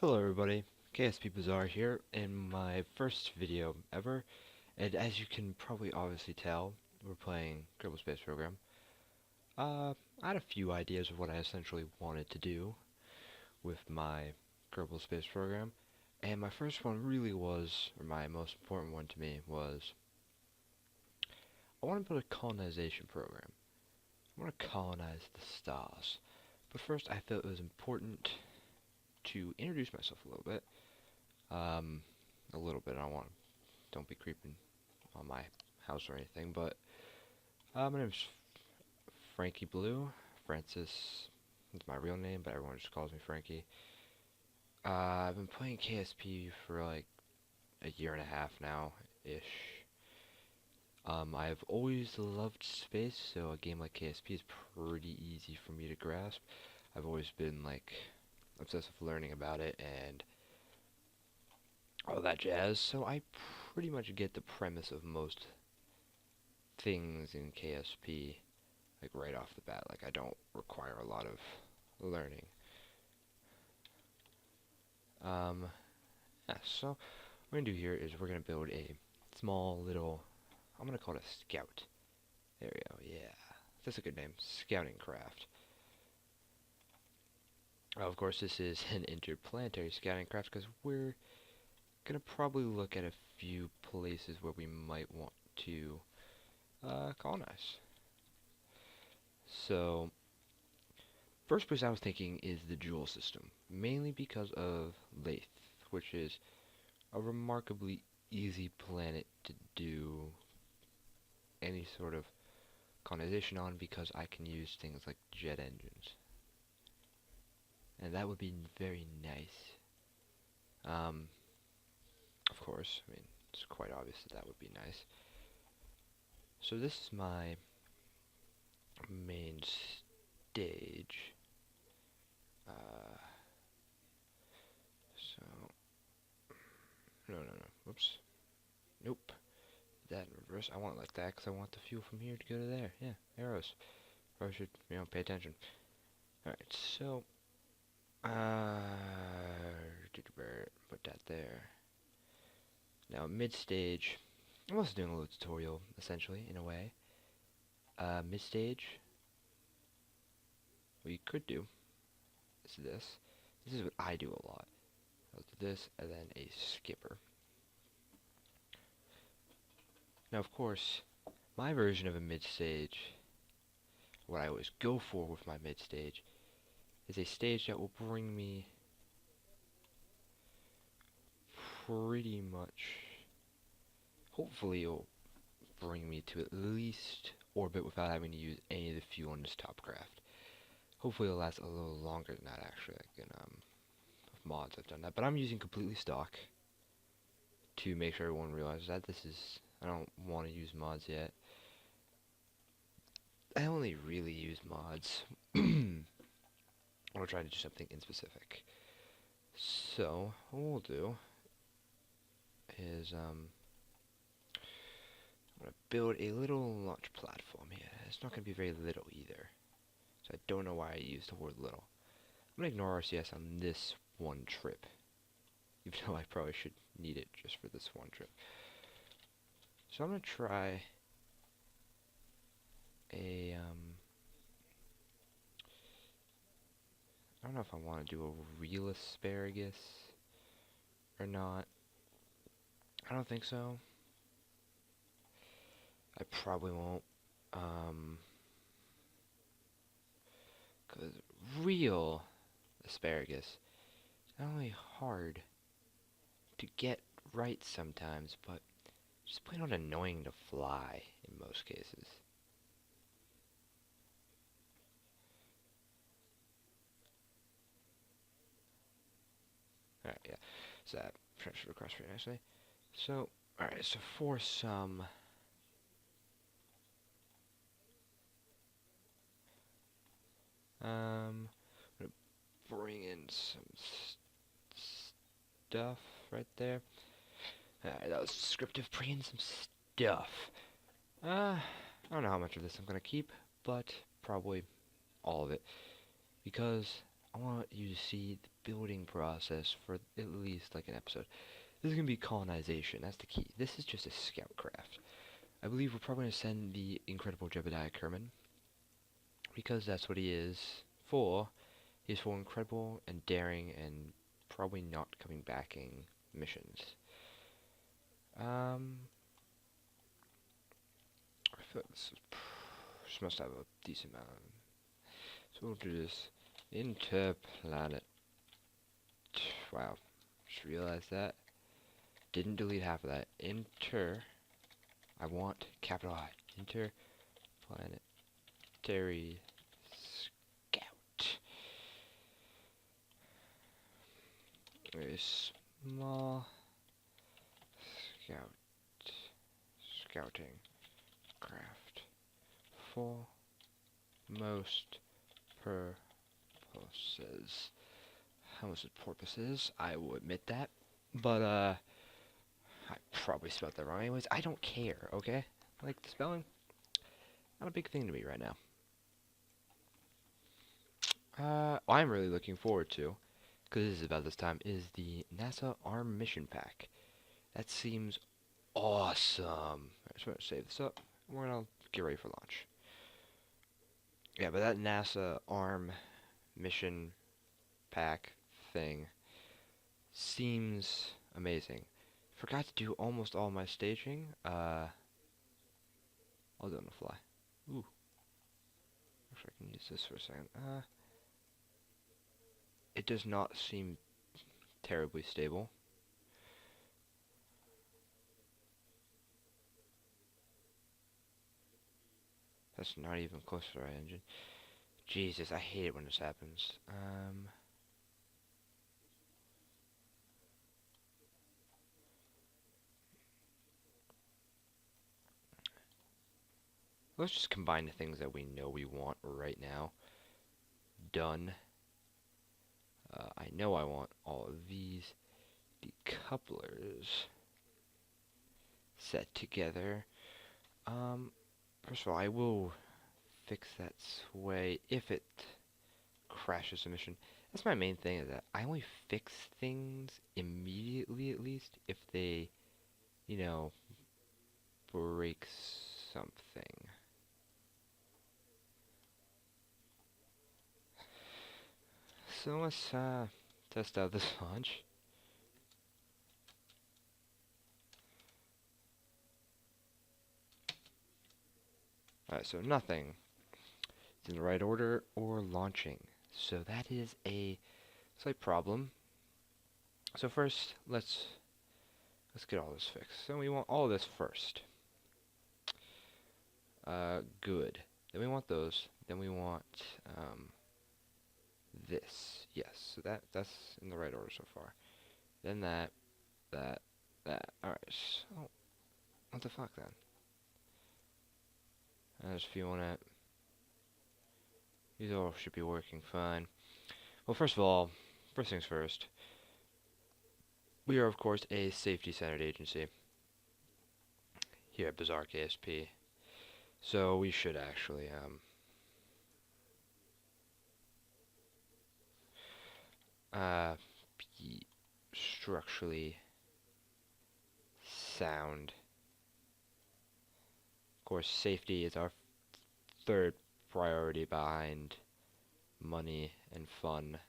Hello everybody, KSP Bazaar here in my first video ever, and as you can probably obviously tell, we're playing Kerbal Space Program. I had a few ideas of what I essentially wanted to do with my Kerbal Space Program, and my first one really was, or my most important one to me was, I want to build a colonization program. I want to colonize the stars. But first I felt it was important to introduce myself a little bit. Um, I don't want don't be creeping on my house or anything, but my name's Frankie Blue. Francis is my real name, but everyone just calls me Frankie. I've been playing KSP for like a year and a half now, ish. I've always loved space, so a game like KSP is pretty easy for me to grasp. I've always been like obsessed with learning about it and all that jazz, so I pretty much get the premise of most things in KSP like right off the bat. Like I don't require a lot of learning. Um, yeah, so what we're gonna do here is we're gonna build a small little, I'm gonna call it a scout. There we go, yeah. That's a good name, scouting craft. Of course, this is an interplanetary scouting craft because we're gonna probably look at a few places where we might want to colonize. So, first place I was thinking is the Jool system, mainly because of Lathe, which is a remarkably easy planet to do any sort of colonization on because I can use things like jet engines. And that would be very nice. Um, of course, I mean, it's quite obvious that that would be nice. So this is my main stage. Uh, so, no. Whoops. Nope. That in reverse. I want it like that because I want the fuel from here to go to there. Yeah, arrows. Probably should, pay attention. Alright, so, uh, put that there. Now, mid-stage, I'm also doing a little tutorial, essentially, in a way. Mid-stage, what you could do is this. This is what I do a lot. I'll do this, and then a skipper. Now, of course, my version of a mid-stage, what I always go for with my mid-stage, is a stage that will bring me pretty much, hopefully it'll bring me to at least orbit without having to use any of the fuel in this top craft. Hopefully it'll last a little longer than that actually, like in with mods I've done that. But I'm using completely stock to make sure everyone realizes that this is, I don't want to use mods yet. I only really use mods. I'll try to do something in specific. So, what we'll do is, I'm going to build a little launch platform here. It's not going to be very little either. So I don't know why I used the word little. I'm going to ignore RCS on this one trip. Even though I probably should need it just for this one trip. So I'm going to try a, I don't know if I want to do a real asparagus or not. I don't think so. I probably won't. Because real asparagus is not only hard to get right sometimes, but just plain out annoying to fly in most cases. Alright, yeah. So that transferred across pretty nicely. So, alright, so for some... I'm gonna bring in some stuff right there. Alright, that was descriptive. Bring in some stuff. I don't know how much of this I'm gonna keep, but probably all of it. Because I want you to see the building process for at least like an episode. This is going to be colonization. That's the key. This is just a scout craft. I believe we're probably going to send the incredible Jebediah Kerman, because that's what he is for. He's for incredible and daring and probably not coming backing missions. I feel like this must have a decent amount. So we'll do this interplanet. Wow, just realized that. Didn't delete half of that. I want capital I. Interplanetary scout. A small scouting craft for most purposes. How much purposes? I will admit that, but I probably spelled that wrong. Anyways, I don't care. Okay, like the spelling, not a big thing to me right now. I'm really looking forward to, because this is about this time, is the NASA ARM mission pack. That seems awesome. I just want to save this up. We're gonna get ready for launch. Yeah, but that NASA ARM mission pack thing seems amazing. Forgot to do almost all my staging. I'll do it on the fly. Ooh. Actually, I can use this for a second. It does not seem terribly stable. That's not even close to the right engine. Jesus, I hate it when this happens. Let's just combine the things that we know we want right now. Done. I know I want all of these decouplers set together. First of all, I will fix that sway if it crashes the mission. That's my main thing, is that I only fix things immediately, at least, if they, you know, break something. So let's test out this launch. Alright, so nothing is in the right order or launching. So that is a slight problem. So first, let's get all this fixed. So we want all of this first. Good. Then we want those. Then we want this. Yes. So that's in the right order so far. Then that. Alright. So what the fuck then? I just feel on it. These all should be working fine. Well, first of all, first things first. We are, of course, a safety-centered agency here at Bizarre KSP. So we should actually be structurally sound. Of course, safety is our third priority behind money and fun.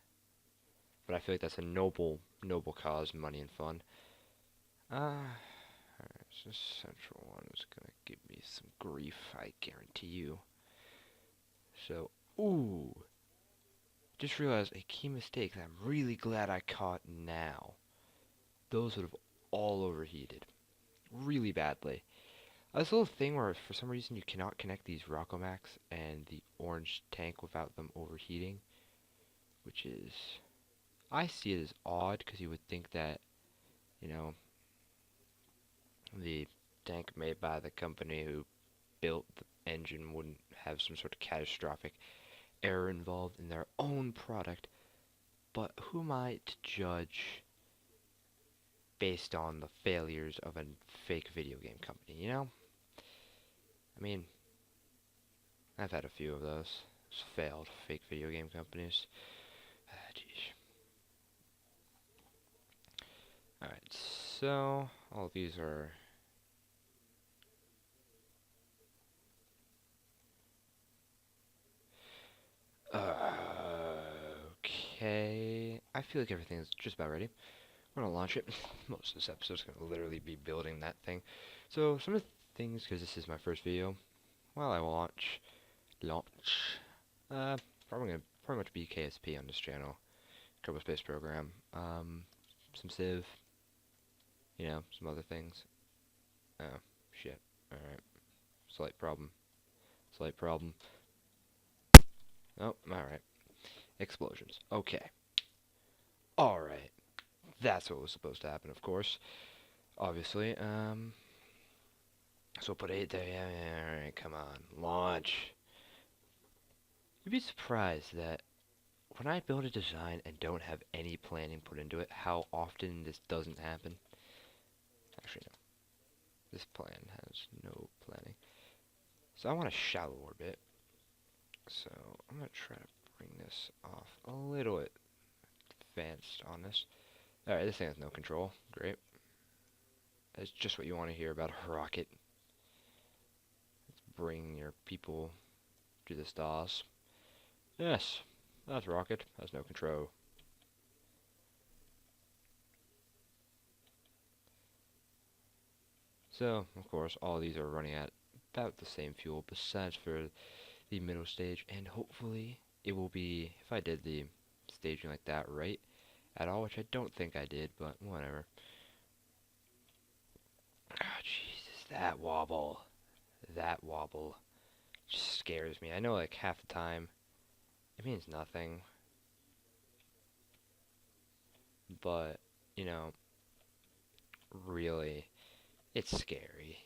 But I feel like that's a noble cause, money and fun. Alright, so Central One is gonna give me some grief, I guarantee you. So, ooh. Just realized a key mistake that I'm really glad I caught now. Those would have all overheated. Really badly. This little thing where for some reason you cannot connect these Rockomax and the orange tank without them overheating. Which is... I see it as odd, because you would think that, you know, the tank made by the company who built the engine wouldn't have some sort of catastrophic error involved in their own product, but who am I to judge based on the failures of a fake video game company, you know? I mean, I've had a few of those failed fake video game companies. Jeez. so all these are... Okay, I feel like everything is just about ready. We're gonna launch it. Most of this episode's gonna literally be building that thing. So some of the things, because this is my first video, while I launch, uh, probably gonna pretty much be KSP on this channel, Kerbal Space Program, some Civ, some other things. Oh, shit. Alright. Slight problem. Slight problem. Oh, alright. Explosions. Okay. Alright. That's what was supposed to happen, of course. Obviously. So put 8 there. Yeah, alright, come on. Launch. You'd be surprised that when I build a design and don't have any planning put into it, how often this doesn't happen. Actually, no. This plan has no planning. So I want a shallow orbit. So I'm going to try to bring this off a little bit advanced on this. Alright, this thing has no control. Great. That's just what you want to hear about a rocket. Let's bring your people to the stars. Yes, that's a rocket. Has no control. So, of course, all of these are running at about the same fuel, besides for the middle stage, and hopefully it will be, if I did the staging like that right at all, which I don't think I did, but whatever. Oh, Jesus, that wobble. That wobble just scares me. I know, like, half the time it means nothing, but, really, it's scary.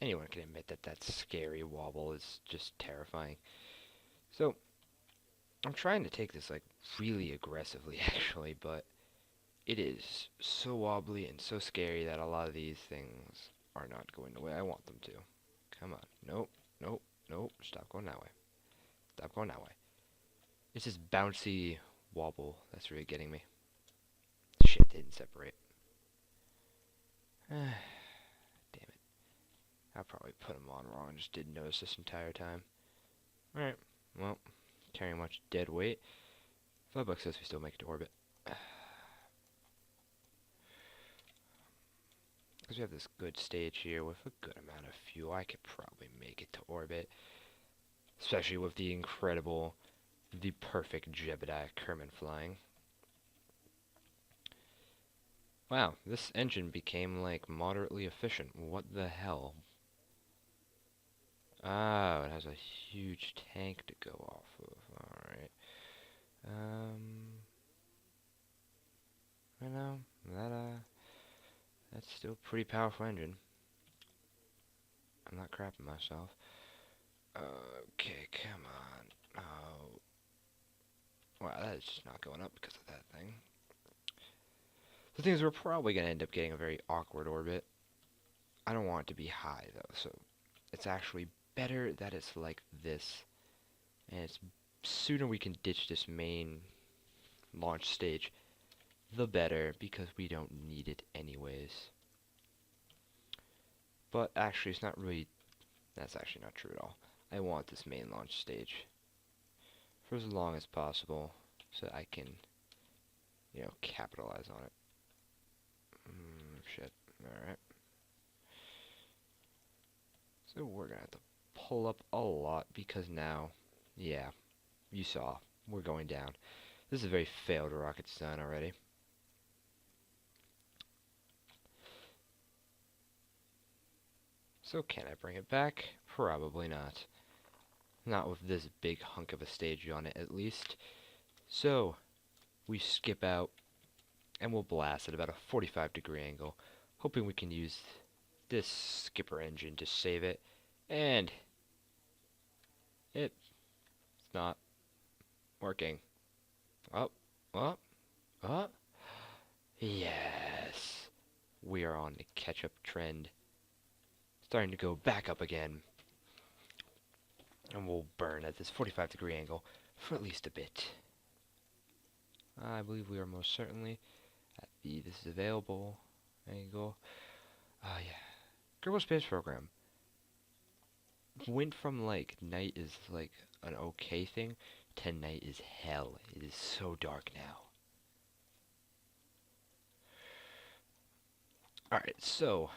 Anyone can admit that that scary wobble is just terrifying. So, I'm trying to take this, like, really aggressively, actually, but it is so wobbly and so scary that a lot of these things are not going the way I want them to. Come on. Nope. Nope. Nope. Stop going that way. Stop going that way. It's this bouncy wobble that's really getting me. Shit, didn't separate. Damn it. I probably put them on wrong. Just didn't notice this entire time. Alright. Well, carrying much dead weight. $5 says we still make it to orbit. Because we have this good stage here with a good amount of fuel, I could probably make it to orbit. Especially with the incredible, the perfect Jebediah Kerman flying. Wow, this engine became, like, moderately efficient. What the hell? Oh, it has a huge tank to go off of. Alright. I know, that's still a pretty powerful engine. I'm not crapping myself. Okay, come on. Oh. Wow, that is just not going up because of that thing. The thing is, we're probably going to end up getting a very awkward orbit. I don't want it to be high, though, so it's actually better that it's like this. And it's sooner we can ditch this main launch stage, the better, because we don't need it anyways. But actually, it's not really... That's actually not true at all. I want this main launch stage for as long as possible so that I can, capitalize on it. Shit. Alright. So we're going to have to pull up a lot because now, yeah, you saw, we're going down. This is a very failed rocket design already. So can I bring it back? Probably not. Not with this big hunk of a stage on it, at least. So, we skip out, and we'll blast at about a 45-degree angle, hoping we can use this skipper engine to save it. And it's not working. Up, up, up. Yes. We are on the catch-up trend. Starting to go back up again. And we'll burn at this 45-degree angle for at least a bit. I believe we are most certainly at This is available. Angle. Yeah. Kerbal Space Program went from like night is like an okay thing to night is hell. It is so dark now. Alright, so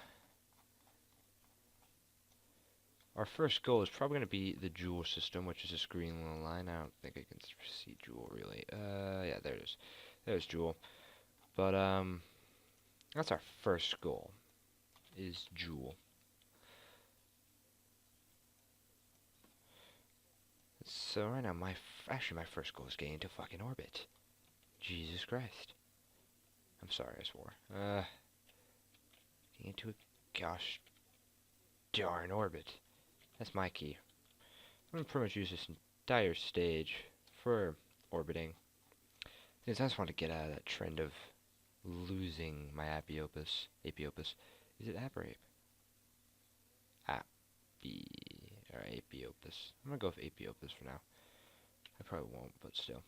our first goal is probably going to be the Jool system, which is this green little line. I don't think I can see Jool really. Yeah, there it is. There's Jool. But, that's our first goal, is Jool. So right now, actually my first goal is getting into fucking orbit. Jesus Christ. I'm sorry, I swore. Getting into a gosh darn orbit. That's my key. I'm gonna pretty much use this entire stage for orbiting. Because I just want to get out of that trend of losing my Apiopus. Apiopus. Is it Ap or Ape? Api. Or Apiopus. I'm gonna go with Apiopus for now. I probably won't, but still.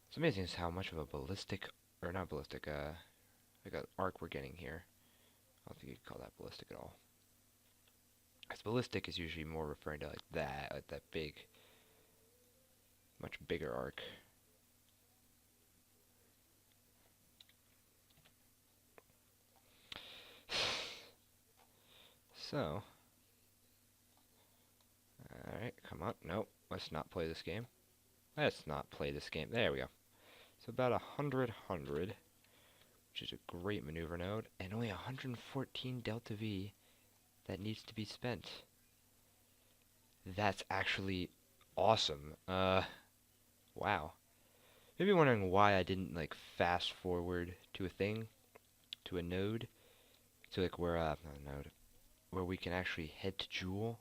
It's amazing how much of a ballistic, or not ballistic, like an arc we're getting here. I don't think you could call that ballistic at all. Because ballistic is usually more referring to like that big, much bigger arc. So, alright, come on. Nope, let's not play this game. Let's not play this game. There we go. So about 100, which is a great maneuver node, and only 114 delta V that needs to be spent. That's actually awesome. Wow. Maybe wondering why I didn't like fast forward to a thing, to a node, to like where not a node, where we can actually head to Jool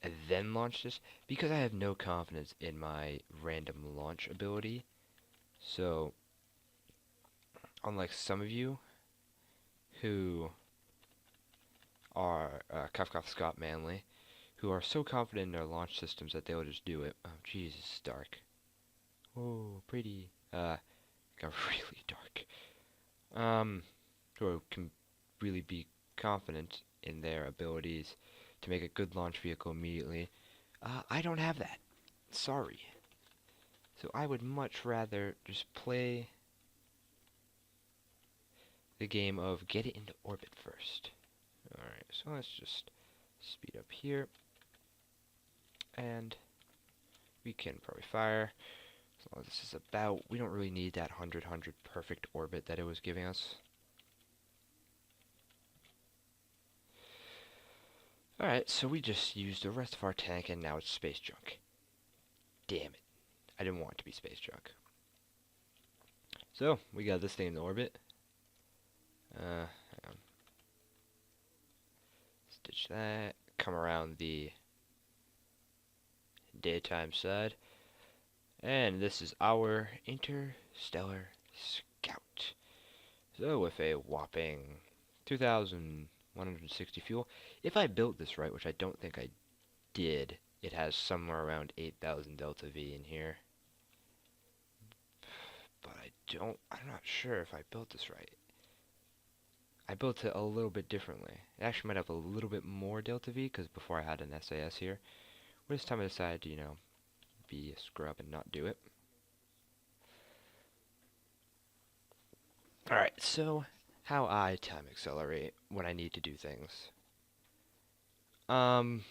and then launch this, because I have no confidence in my random launch ability. So, unlike some of you who are Kafka Scott Manley, who are so confident in their launch systems that they'll just do it. Oh, Jesus, it's dark. Oh, pretty. Got really dark. Who can really be confident in their abilities to make a good launch vehicle immediately. I don't have that. Sorry. So I would much rather just play the game of get it into orbit first. Alright, so let's just speed up here. And we can probably fire. So this is about, we don't really need that 100 perfect orbit that it was giving us. Alright, so we just used the rest of our tank and now it's space junk. Damn it. I didn't want it to be space junk. So, we got this thing in orbit. Hang on. Stitch that. Come around the daytime side. And this is our interstellar scout. So with a whopping 2,160 fuel, if I built this right, which I don't think I did, it has somewhere around 8,000 delta V in here. But I'm not sure if I built this right. I built it a little bit differently. It actually might have a little bit more delta V, because before I had an SAS here. But this time I decided to, be a scrub and not do it. Alright, so how I time accelerate when I need to do things. Well,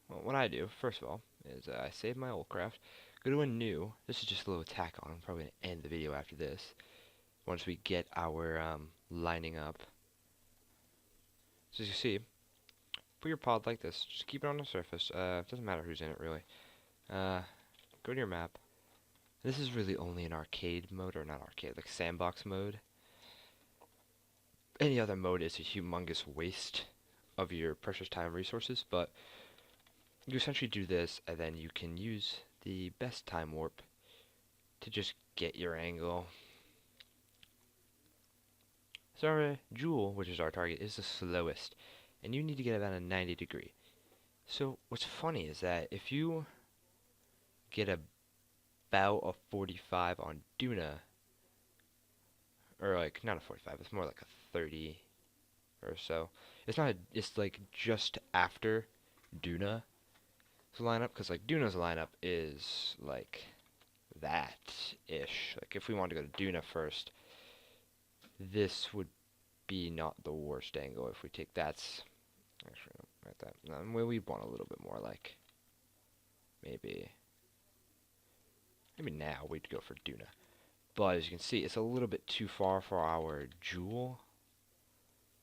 what I do, first of all, is I save my old craft, go to a new, this is just a little tack on, I'm probably going to end the video after this, once we get our lining up. So as you see, put your pod like this, just keep it on the surface, it doesn't matter who's in it really. Go to your map. This is really only an arcade mode, or not arcade, like sandbox mode. Any other mode is a humongous waste of your precious time resources, but you essentially do this, and then you can use the best time warp to just get your angle. So our Jool, which is our target, is the slowest, and you need to get about a 90 degree. So what's funny is that if you get a about a 45 on Duna, or like not a 45. It's more like a 30 or so. It's not. It's like just after Duna's lineup, because like Duna's lineup is like that-ish. Like if we wanted to go to Duna first, this would be not the worst angle if we take that's actually no, right that. No, we want a little bit more like maybe now we'd go for Duna. But as you can see, it's a little bit too far for our Jool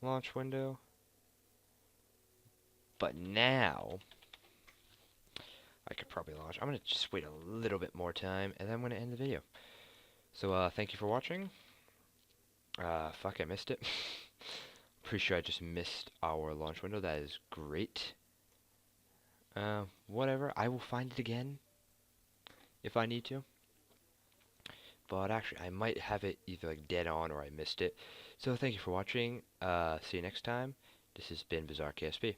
launch window. But now I could probably launch. I'm gonna just wait a little bit more time and then I'm gonna end the video. So thank you for watching. Fuck, I missed it. Pretty sure I just missed our launch window. That is great. Whatever. I will find it again if I need to. But actually, I might have it either like dead on or I missed it. So thank you for watching. See you next time. This has been Bizarre KSP.